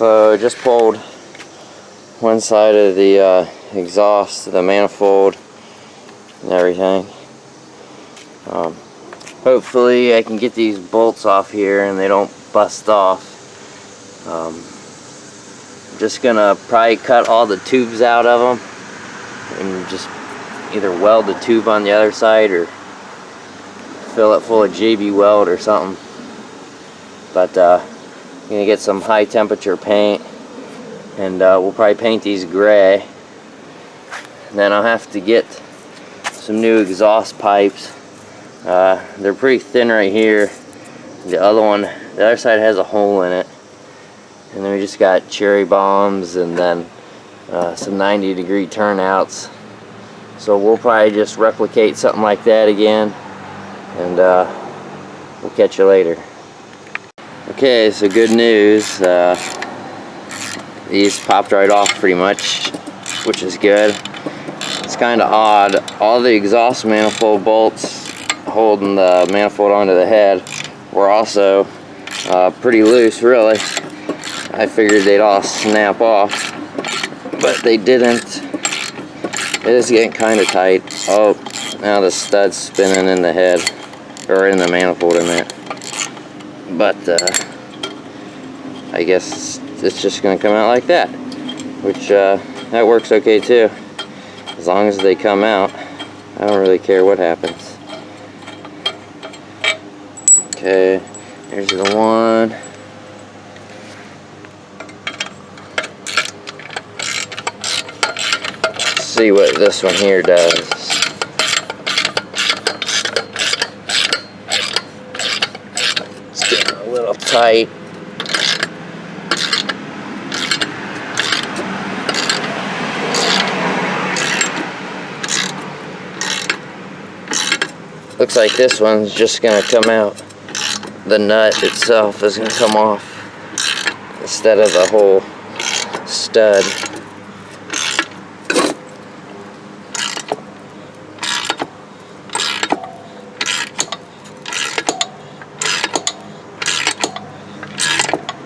So just pulled one side of the exhaust, the manifold, and everything. Hopefully I can get these bolts off here and they don't bust off. Just gonna probably cut all the tubes out of them and just either weld the tube on the other side or fill it full of JB Weld or something. But I'm gonna get some high temperature paint, and we'll probably paint these gray. And then I'll have to get some new exhaust pipes. They're pretty thin right here. The other side has a hole in it. And then we just got cherry bombs and then some 90-degree turnouts. So we'll probably just replicate something like that again, and we'll catch you later. Okay, so good news. These popped right off pretty much, which is good. It's kind of odd. All the exhaust manifold bolts holding the manifold onto the head were also pretty loose, really. I figured they'd all snap off, but they didn't. It is getting kind of tight. Oh, now the stud's spinning in the head, or in the manifold in there. But I guess it's just going to come out like that, which that works okay too. As long as they come out, I don't really care what happens. Okay, here's the one. See what this one here does. It's getting a little tight. Looks like this one's just gonna come out. The nut itself is gonna come off instead of the whole stud.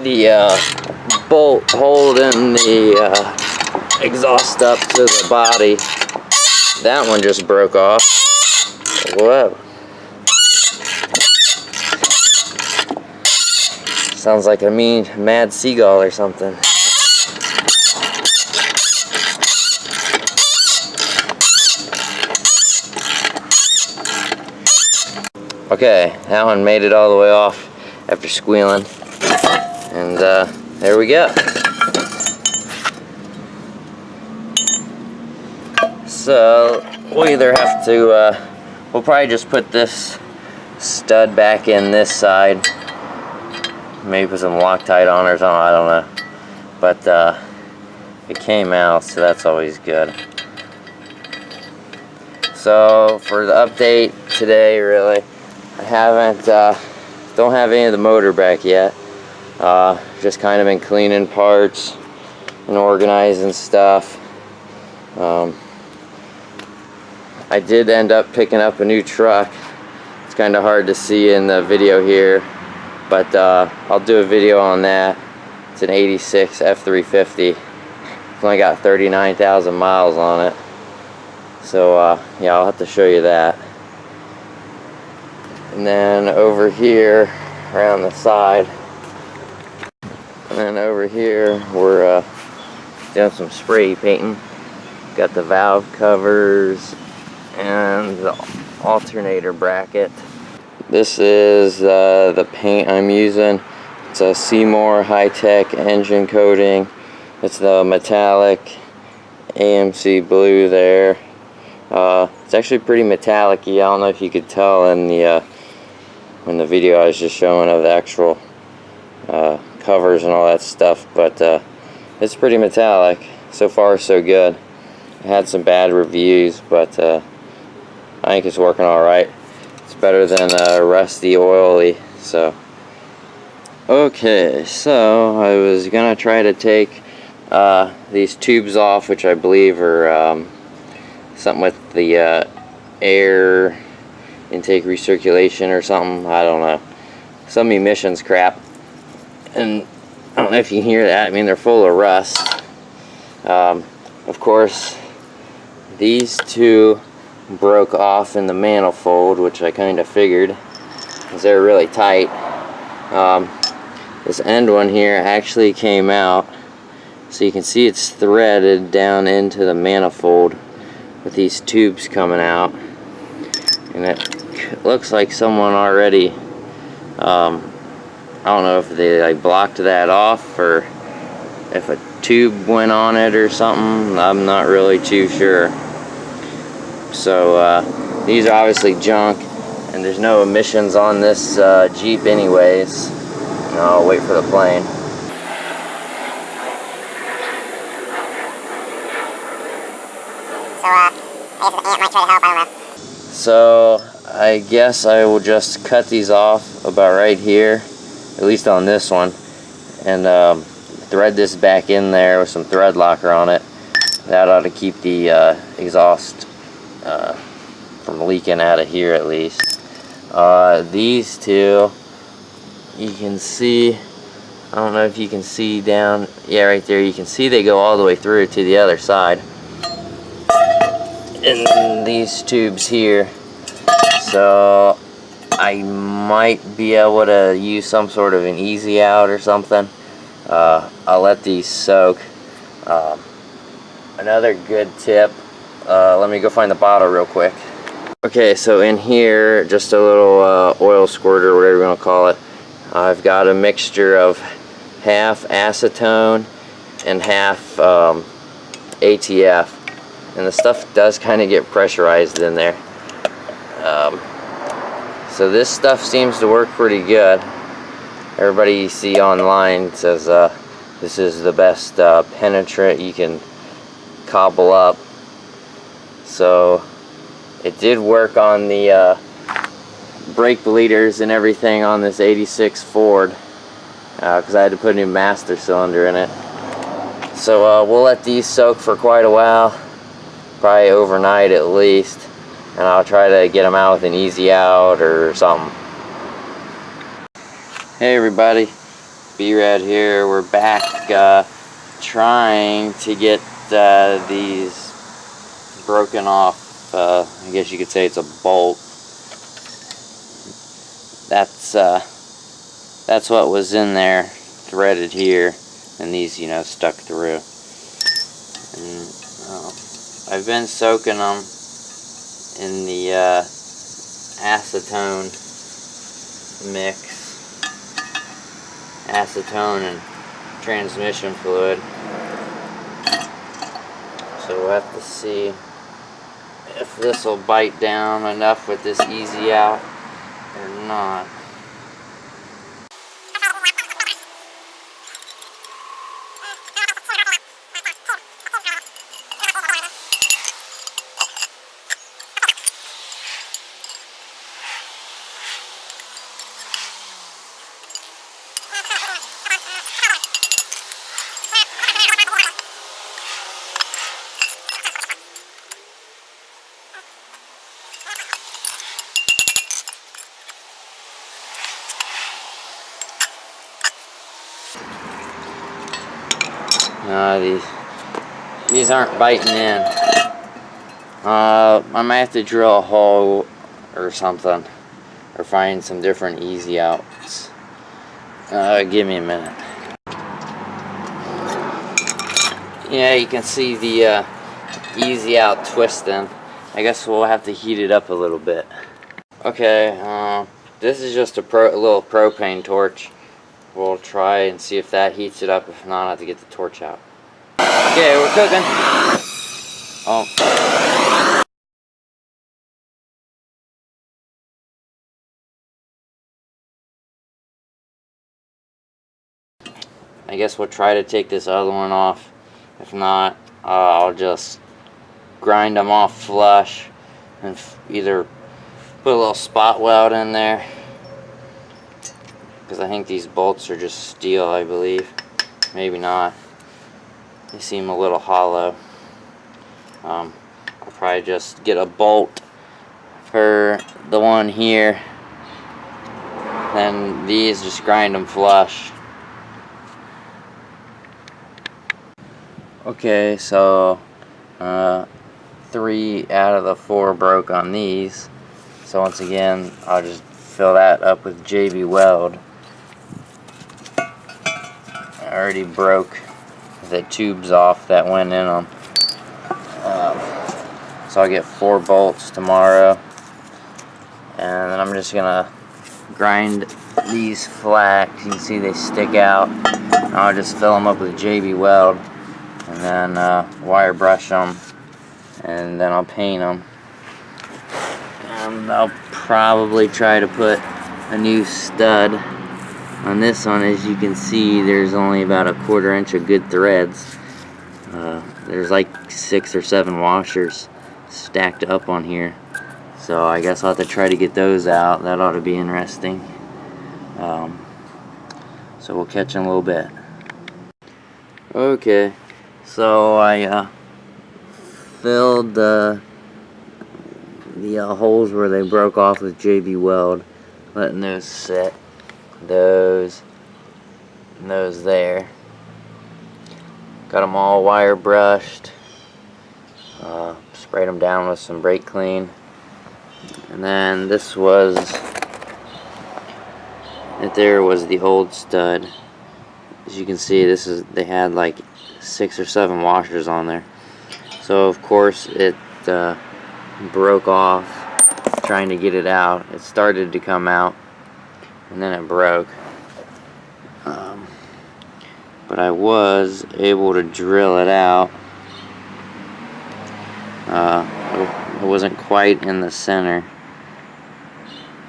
The bolt holding the exhaust up to the body, that one just broke off. Whoa. Sounds like a mean mad seagull or something. Okay, that one made it all the way off after squealing. And there we go. So we'll either have to, we'll probably just put this stud back in this side. Maybe put some Loctite on or something, I don't know. But it came out, so that's always good. So for the update today, really, I haven't, don't have any of the motor back yet. Just kind of been cleaning parts and organizing stuff. I did end up picking up a new truck. It's kind of hard to see in the video here, but I'll do a video on that. It's an 86 F350. It's only got 39,000 miles on it. So yeah, I'll have to show you that. And then over here, around the side, and then over here, we're doing some spray painting. Got the valve covers and the alternator bracket. This is the paint I'm using. It's a Seymour high-tech engine coating. It's the metallic AMC blue there. It's actually pretty metallic-y. I don't know if you could tell in the video I was just showing of the actual covers and all that stuff, but it's pretty metallic. So far so good. I had some bad reviews, but I think it's working alright. It's better than rusty, oily. So okay, so I was gonna try to take these tubes off, which I believe are something with the air intake recirculation or something, I don't know, some emissions crap. And don't know if you can hear that. I mean, they're full of rust. Of course, these two broke off in the manifold, which I kind of figured, because they're really tight. This end one here actually came out, so you can see it's threaded down into the manifold with these tubes coming out, and it looks like someone already, I don't know if they like blocked that off or if a tube went on it or something. I'm not really too sure. So these are obviously junk, and there's no emissions on this Jeep anyways. And I'll wait for the plane. So I guess I will just cut these off about right here, at least on this one, and thread this back in there with some thread locker on it. That ought to keep the exhaust from leaking out of here at least. These two, you can see, I don't know if you can see down, yeah, right there, you can see they go all the way through to the other side. And these tubes here, so I might be able to use some sort of an easy out or something. I'll let these soak. Another good tip, let me go find the bottle real quick. Okay, so in here, just a little oil squirter, whatever you want to call it. I've got a mixture of half acetone and half ATF. And the stuff does kind of get pressurized in there. So this stuff seems to work pretty good. Everybody you see online says this is the best penetrant you can cobble up. So it did work on the brake bleeders and everything on this 86 Ford, because I had to put a new master cylinder in it. So we'll let these soak for quite a while, probably overnight at least, and I'll try to get them out with an easy out or something. Hey everybody, B-rad here. We're back trying to get these broken off. I guess you could say it's a bolt. That's what was in there, threaded here, and these, you know, stuck through. And I've been soaking them in the acetone mix, acetone and transmission fluid. So we'll have to see if this will bite down enough with this easy out or not. No, these aren't biting in. I might have to drill a hole or something, or find some different easy outs. Give me a minute. Yeah, you can see the easy out twisting. I guess we'll have to heat it up a little bit. Okay, this is just a little propane torch. We'll try and see if that heats it up. If not, I have to get the torch out. Okay, we're cooking. Oh. I guess we'll try to take this other one off. If not, I'll just grind them off flush and either put a little spot weld in there, because I think these bolts are just steel, I believe. Maybe not. They seem a little hollow. I'll probably just get a bolt for the one here, then these, just grind them flush, Okay, so 3 out of the 4 broke on these. So once again, I'll just fill that up with JB Weld. I already broke the tubes off that went in them. So I'll get 4 bolts tomorrow. And then I'm just gonna grind these flat. You can see they stick out. I'll just fill them up with JB Weld. And then wire brush them. And then I'll paint them. And I'll probably try to put a new stud on this one. As you can see, there's only about a 1/4 inch of good threads. There's like 6 or 7 washers stacked up on here, so I guess I'll have to try to get those out. That ought to be interesting. So we'll catch in a little bit. Okay, so I filled the holes where they broke off with JB Weld, letting those sit. Those and those there. Got them all wire brushed. Sprayed them down with some brake clean. And then this was, there was the old stud. As you can see, they had like 6 or 7 washers on there. So of course it broke off trying to get it out. It started to come out and then it broke. But I was able to drill it out. It wasn't quite in the center,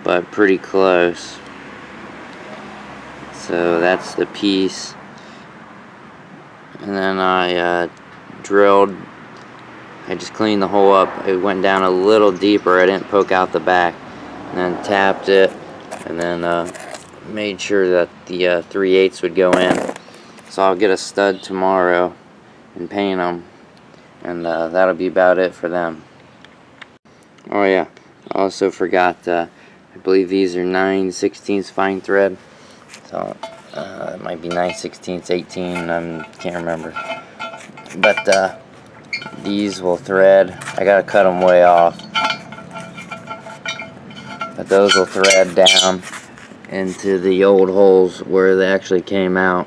but pretty close. So that's the piece. And then I drilled. I just cleaned the hole up. It went down a little deeper. I didn't poke out the back. And then tapped it, and then made sure that the 3/8 would go in. So I'll get a stud tomorrow and paint them, and that'll be about it for them. Oh yeah, I also forgot, I believe these are 9/16 fine thread. So it might be 9/16, 18, I can't remember. But these will thread. I gotta cut them way off. But those will thread down into the old holes where they actually came out.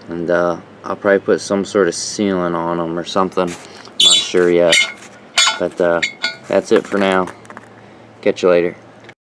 And I'll probably put some sort of sealant on them or something. I'm not sure yet. But that's it for now. Catch you later.